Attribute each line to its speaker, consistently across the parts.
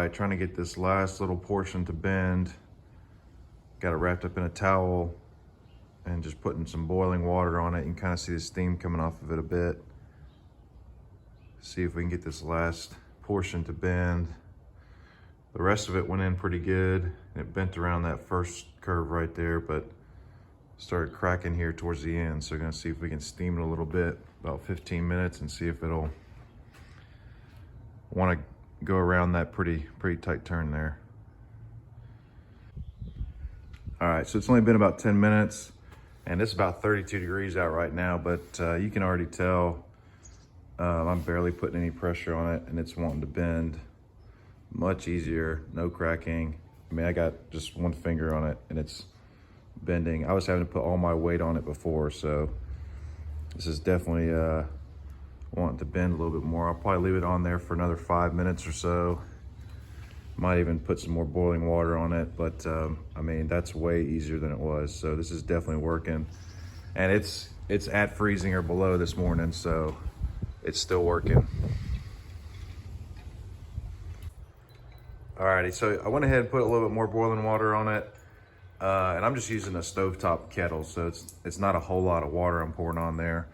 Speaker 1: dry, trying to get this last little portion to bend. Got it wrapped up in a towel and just putting some boiling water on it. You can kind of see the steam coming off of it a bit. See if we can get this last portion to bend. The rest of it went in pretty good. It bent around that first curve right there, but started cracking here towards the end. So we're gonna see if we can steam it a little bit, about 15 minutes, and see if it'll wanna go around that pretty tight turn there. All right, so it's only been about 10 minutes and it's about 32 degrees out right now, but you can already tell I'm barely putting any pressure on it and it's wanting to bend much easier, no cracking. I mean, I got just one finger on it and it's bending. I was having to put all my weight on it before, so this is definitely wanting to bend a little bit more. I'll probably leave it on there for another 5 minutes or so. Might even put some more boiling water on it, but I mean, that's way easier than it was. So this is definitely working. And it's at freezing or below this morning, so it's still working. Alrighty, so I went ahead and put a little bit more boiling water on it. And I'm just using a stovetop kettle, so it's not a whole lot of water I'm pouring on there.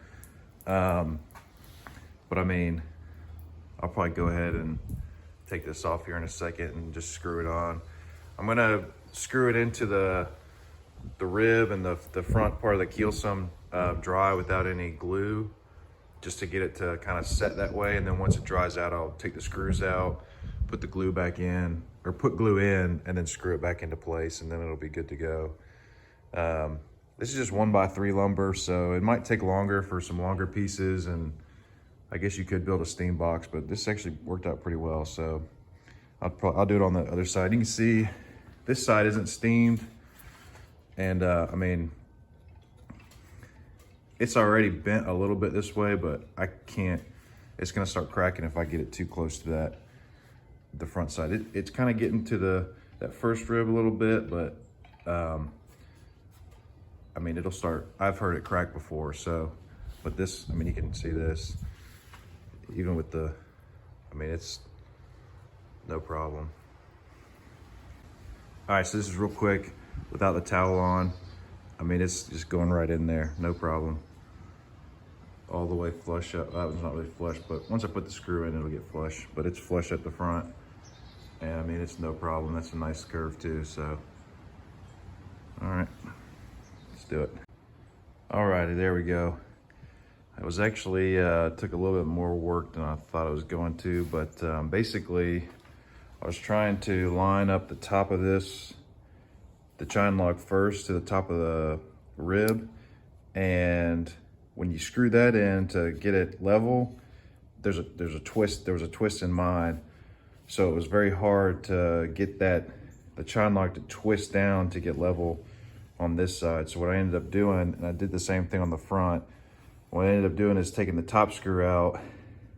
Speaker 1: But I mean, I'll probably go ahead and take this off here in a second and just screw it on. I'm gonna screw it into the rib and the front part of the keelson dry without any glue, just to get it to kind of set that way. And then once it dries out, I'll take the screws out, put the glue back in, or put glue in and then screw it back into place, and then it'll be good to go. This is just 1x3 lumber, so it might take longer for some longer pieces, and I guess you could build a steam box, but this actually worked out pretty well. So I'll do it on the other side. You can see this side isn't steamed, and I mean, it's already bent a little bit this way, but I can't, it's gonna start cracking if I get it too close to the front side. It's kind of getting to that first rib a little bit, but I mean, it'll start, I've heard it crack before, so, but this, I mean, you can see this, even with I mean, it's no problem. All right, so this is real quick without the towel on. I mean, it's just going right in there, no problem. All the way flush up. That was not really flush, but once I put the screw in, it'll get flush, but it's flush at the front. And I mean, it's no problem. That's a nice curve too, so. All right, let's do it. All righty, there we go. It was actually, took a little bit more work than I thought it was going to, but basically, I was trying to line up the top of this, the chine log first to the top of the rib, and when you screw that in to get it level, there's a twist. There was a twist in mine, so it was very hard to get the chine log to twist down to get level on this side. So what I ended up doing, and I did the same thing on the front, what I ended up doing is taking the top screw out,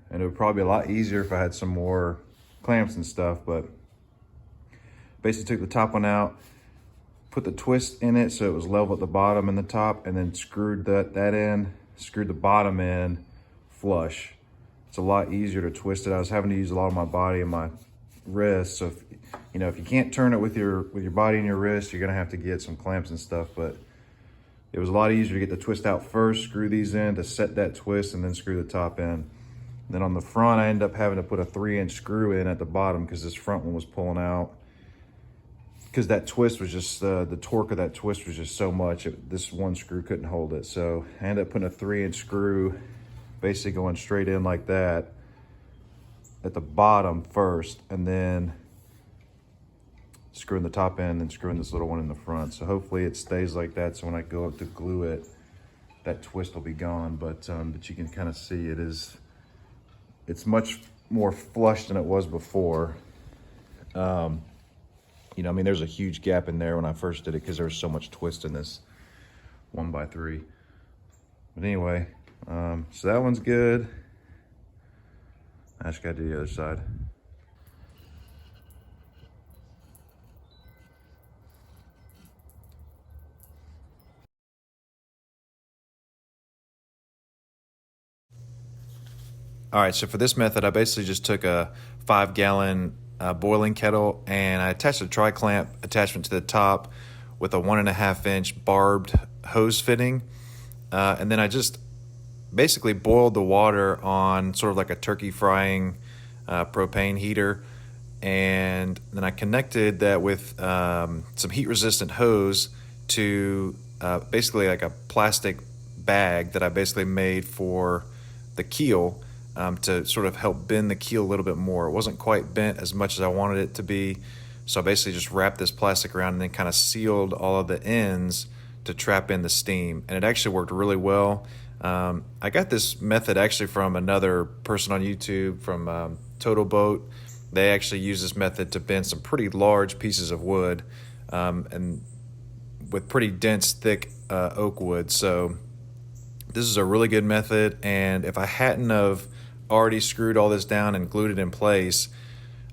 Speaker 1: and it would probably be a lot easier if I had some more clamps and stuff, but basically took the top one out, put the twist in it so it was level at the bottom and the top, and then screwed that in, screwed the bottom in flush. It's a lot easier to twist it. I was having to use a lot of my body and my wrist, so if you can't turn it with your body and your wrist, you're gonna have to get some clamps and stuff, but it was a lot easier to get the twist out first, screw these in to set that twist, and then screw the top in. And then on the front, I ended up having to put a 3-inch screw in at the bottom because this front one was pulling out. Because that twist was just, the torque of that twist was just so much, this one screw couldn't hold it. So I ended up putting a 3-inch screw, basically going straight in like that at the bottom first, and then screwing the top end and screwing this little one in the front. So hopefully it stays like that, so when I go up to glue it, that twist will be gone. But you can kind of see it's much more flush than it was before. I mean, there's a huge gap in there when I first did it because there was so much twist in this 1x3. But anyway, so that one's good. I just gotta do the other side. All right, so for this method, I basically just took a 5-gallon
Speaker 2: boiling kettle, and I attached a tri-clamp attachment to the top with a 1.5-inch barbed hose fitting. And then I just basically boiled the water on sort of like a turkey frying propane heater. And then I connected that with some heat resistant hose to basically like a plastic bag that I basically made for the keel to sort of help bend the keel a little bit more. It wasn't quite bent as much as I wanted it to be. So I basically just wrapped this plastic around and then kind of sealed all of the ends to trap in the steam. And it actually worked really well. I got this method actually from another person on YouTube from Total Boat. They actually use this method to bend some pretty large pieces of wood and with pretty dense, thick oak wood. So this is a really good method. And if I hadn't have already screwed all this down and glued it in place,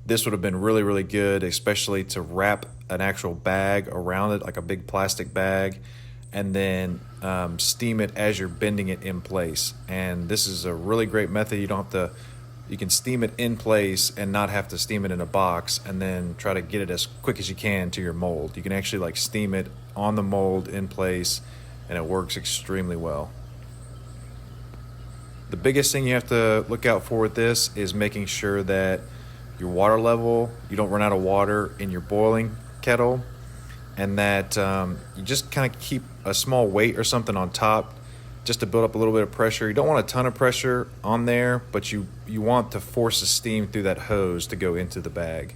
Speaker 2: this would have been really, really good, especially to wrap an actual bag around it, like a big plastic bag, and then steam it as you're bending it in place. And this is a really great method. You can steam it in place and not have to steam it in a box and then try to get it as quick as you can to your mold. You can actually like steam it on the mold in place, and it works extremely well. The biggest thing you have to look out for with this is making sure that your water level, you don't run out of water in your boiling kettle, and that you just kind of keep a small weight or something on top just to build up a little bit of pressure. You don't want a ton of pressure on there, but you want to force the steam through that hose to go into the bag.